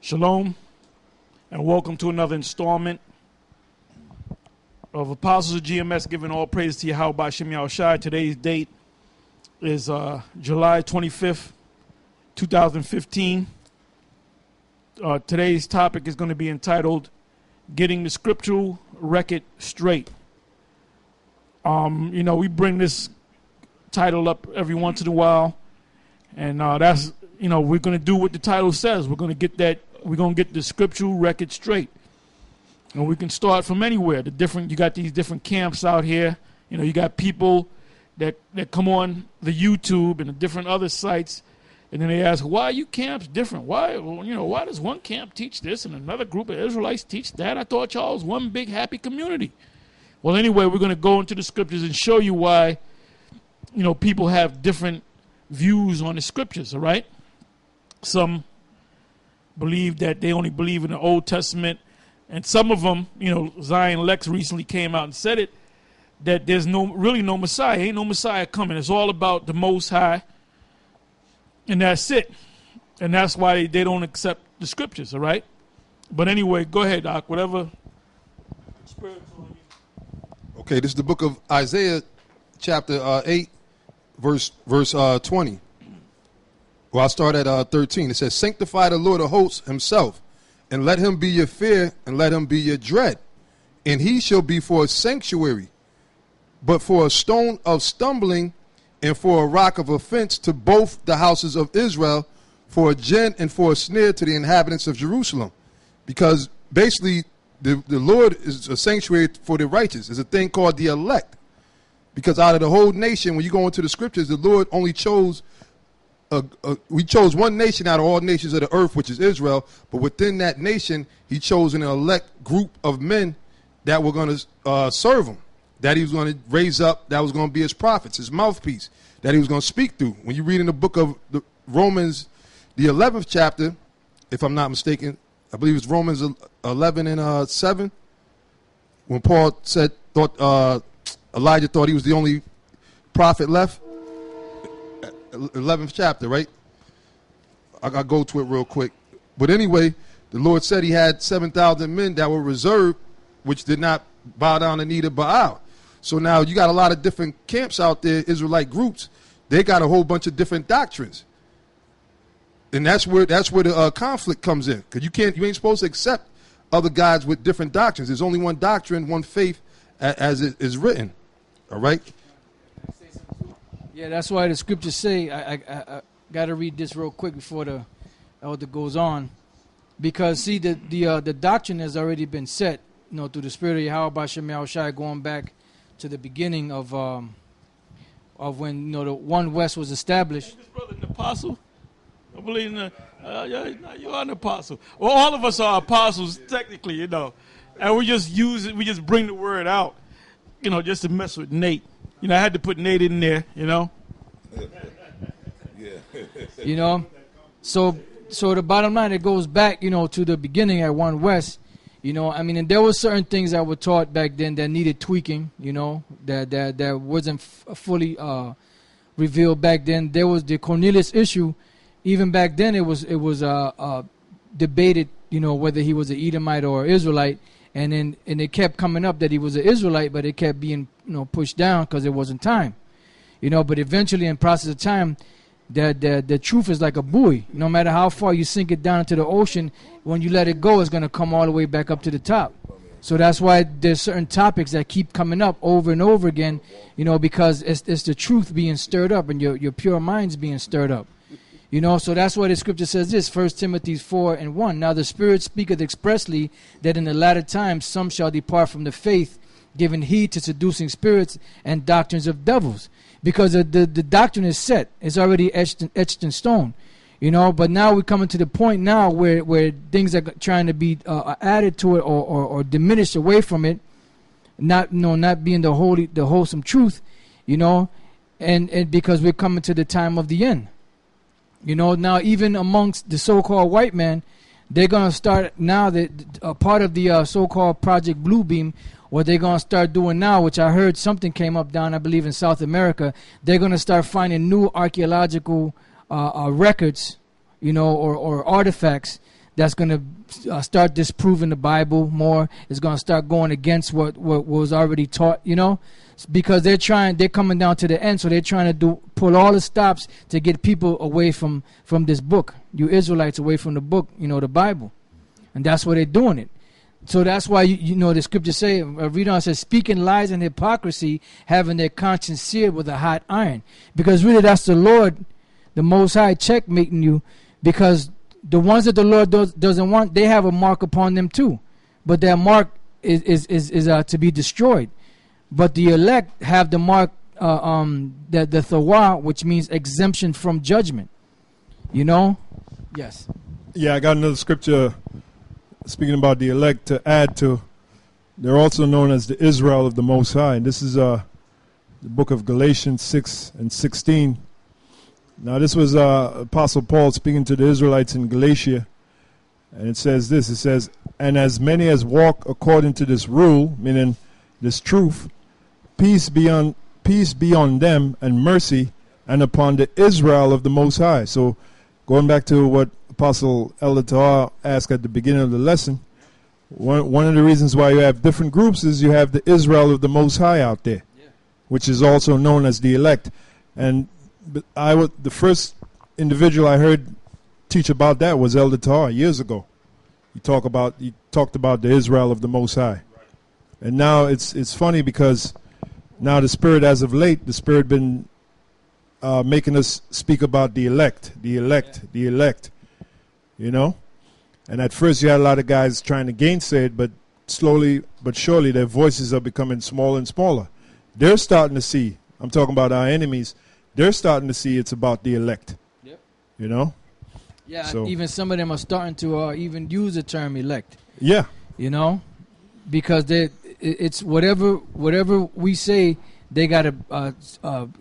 Shalom, and welcome to another installment of Apostles of GMS, giving all praise to Yahweh B'Shem Yahushai. Today's date is July 25th, 2015. Today's topic is going to be entitled, Getting the Scriptural Record Straight. We bring this title up every once in a while, and that's, we're going to do what the title says. We're going to get the scriptural record straight. And we can start from anywhere. You got these different camps out here. You got people that come on the YouTube and the different other sites, and then they ask, why are you camps different? Why does one camp teach this and another group of Israelites teach that? I thought y'all was one big happy community. Well, anyway, we're going to go into the scriptures and show you why, people have different views on the scriptures, all right? Some believe that they only believe in the Old Testament, and some of them, Zion Lex recently came out and said it, that there's really no Messiah. Ain't no Messiah coming. It's all about the Most High, and that's it. And that's why they don't accept the scriptures, all right? But anyway, go ahead, Doc, whatever. Okay, this is the book of Isaiah, chapter 8, verse 20. Well, I'll start at 13. It says, sanctify the Lord of hosts himself, and let him be your fear, and let him be your dread. And he shall be for a sanctuary, but for a stone of stumbling, and for a rock of offense to both the houses of Israel, for a gin and for a snare to the inhabitants of Jerusalem. Because basically, the Lord is a sanctuary for the righteous. There's a thing called the elect. Because out of the whole nation, when you go into the scriptures, the Lord only chose we chose one nation out of all nations of the earth, which is Israel, but within that nation, he chose an elect group of men that were going to serve him, that he was going to raise up, that was going to be his prophets, his mouthpiece, that he was going to speak through. When you read in the book of Romans, the 11th chapter, if I'm not mistaken, I believe it's Romans 11 and 7, when Paul thought Elijah thought he was the only prophet left. 11th chapter, right? I'll go to it real quick. But anyway, the Lord said he had 7,000 men that were reserved, which did not bow down to neither Baal. So now you got a lot of different camps out there, Israelite groups. They got a whole bunch of different doctrines. And that's where the conflict comes in. Because you ain't supposed to accept other guys with different doctrines. There's only one doctrine, one faith, as it is written. All right? Yeah, that's why the scriptures say, I got to read this real quick before the elder goes on. Because, see, the doctrine has already been set, through the spirit of Yahweh B'Shem Yahushai, going back to the beginning of when, the One West was established. This brother an apostle? I believe in you are an apostle. Well, all of us are apostles, technically, And we just bring the word out, just to mess with Nate. I had to put Nate in there, Yeah. So the bottom line, it goes back, to the beginning at One West, and there were certain things that were taught back then that needed tweaking, that wasn't fully revealed back then. There was the Cornelius issue. Even back then, it was debated, whether he was an Edomite or Israelite. And it kept coming up that he was an Israelite, but it kept being pushed down because it wasn't time. But eventually, in process of time, the truth is like a buoy. No matter how far you sink it down into the ocean, when you let it go, it's going to come all the way back up to the top. So that's why there's certain topics that keep coming up over and over again, because it's the truth being stirred up and your pure mind's being stirred up. So that's why the scripture says this, 1 Timothy 4:1. Now the Spirit speaketh expressly that in the latter times some shall depart from the faith, giving heed to seducing spirits and doctrines of devils. Because the doctrine is set. It's already etched in stone. But now we're coming to the point now where things are trying to be added to it or diminished away from it, not being the wholesome truth, and because we're coming to the time of the end. Now even amongst the so-called white man, they're going to start now that part of the so-called Project Bluebeam, what they're going to start doing now, which I heard something came up down, I believe, in South America, they're going to start finding new archaeological records, or artifacts that's going to start disproving the Bible more. It's going to start going against what was already taught, you know, because they're coming down to the end, so they're trying to pull all the stops to get people away from this book, you Israelites away from the book, you know, the Bible. And that's why they're doing it. So that's why, you know, the scripture say, read on, it says, speaking lies and hypocrisy, having their conscience seared with a hot iron. Because really that's the Lord, the Most High, checkmating you, because the ones that the Lord doesn't want, they have a mark upon them too. But that mark is to be destroyed. But the elect have the mark, the Thawah, which means exemption from judgment. You know? Yes. Yeah, I got another scripture speaking about the elect to add to. They're also known as the Israel of the Most High. And this is the book of Galatians 6 and 16. Now, this was Apostle Paul speaking to the Israelites in Galatia. And it says this, it says, and as many as walk according to this rule, meaning this truth, peace be on them and mercy and upon the Israel of the Most High. So going back to what Apostle Elder Tahar asked at the beginning of the lesson, one of the reasons why you have different groups is you have the Israel of the Most High out there, which is also known as the elect. And the first individual I heard teach about that was Elder Tahar years ago. He talked about the Israel of the Most High. And now it's funny because now the Spirit, as of late, the Spirit been making us speak about the elect, you know. And at first you had a lot of guys trying to gainsay it, but slowly but surely their voices are becoming smaller and smaller. They're starting to see, I'm talking about our enemies, they're starting to see it's about the elect. Yep. You know? Yeah, so, even some of them are starting to even use the term elect. Yeah. You know? Because it's whatever we say, they got to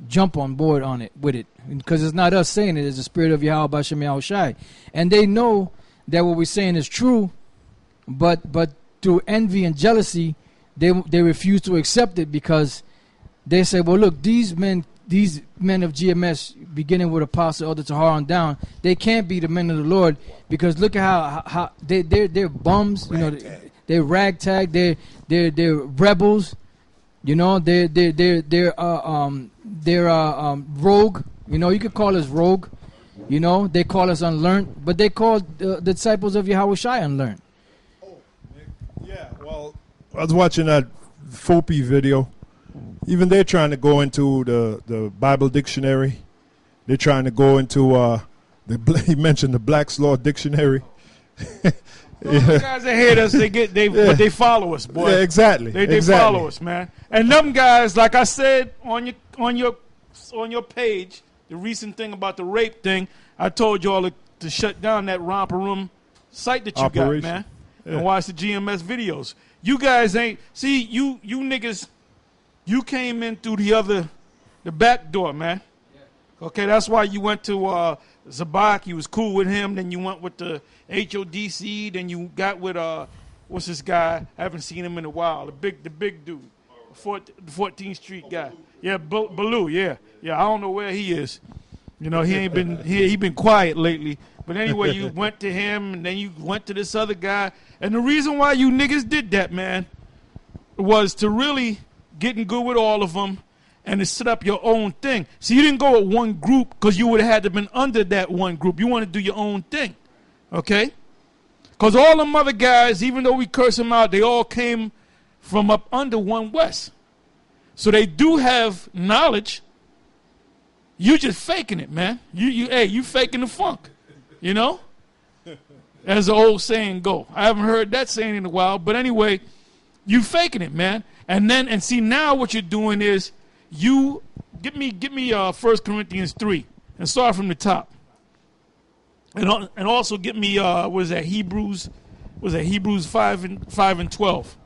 jump on board on it with it. Because it's not us saying it, it's the Spirit of Yahweh Bashem Yahushai. And they know that what we're saying is true, but through envy and jealousy, they refuse to accept it, because they say, well, look, these men of GMS, beginning with Apostle Elder Tahar on down, they can't be the men of the Lord, because look at how they're bums, you know, they're ragtag, they're rebels, you know, they're rogue, you know, you could call us rogue, you know, they call us unlearned, but they call the disciples of Yahushua unlearned. Yeah, well, I was watching that Fopi video. Even they're trying to go into the Bible dictionary. They're trying to go into he mentioned the Black's Law Dictionary. Those guys that hate us, but they follow us, boy. Yeah, exactly. They follow us, man. And them guys, like I said on your page, the recent thing about the rape thing, I told you all to shut down that romper room site that you Operation. got, man, and watch the GMS videos. You guys ain't you niggas. You came in through the back door, man. Okay, that's why you went to Zabak. You was cool with him. Then you went with the HODC. Then you got with what's this guy? I haven't seen him in a while. The big dude, 14th Street guy. Yeah, Baloo. Yeah. I don't know where he is. You know, he ain't been he been quiet lately. But anyway, you went to him, and then you went to this other guy. And the reason why you niggas did that, man, was to really getting good with all of them and to set up your own thing. See, you didn't go with one group because you would have had to been under that one group. You want to do your own thing, okay? Because all them other guys, even though we curse them out, they all came from up under One West. So they do have knowledge. You just faking it, man. You faking the funk, you know? As the old saying go. I haven't heard that saying in a while, but anyway, you faking it, man. And see, now what you're doing is you give me 1 Corinthians 3 and start from the top. And also get me Hebrews 5 and 12.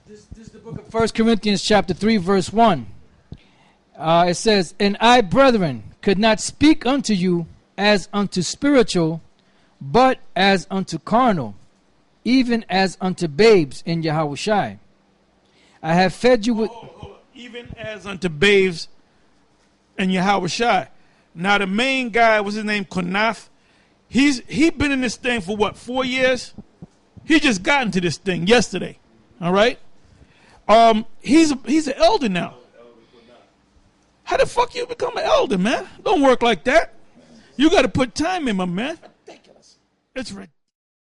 This is the book of 1 Corinthians chapter 3 verse 1. It says, "And I, brethren, could not speak unto you as unto spiritual, but as unto carnal, even as unto babes in Yahushai. I have fed you with..." Even as unto babes in Yahushai. Now the main guy, what's his name, Konaf, he been in this thing for what, 4 years? He just got into this thing yesterday. All right? He's an elder now. How the fuck you become an elder, man? Don't work like that. You got to put time in, my man. It's ridiculous.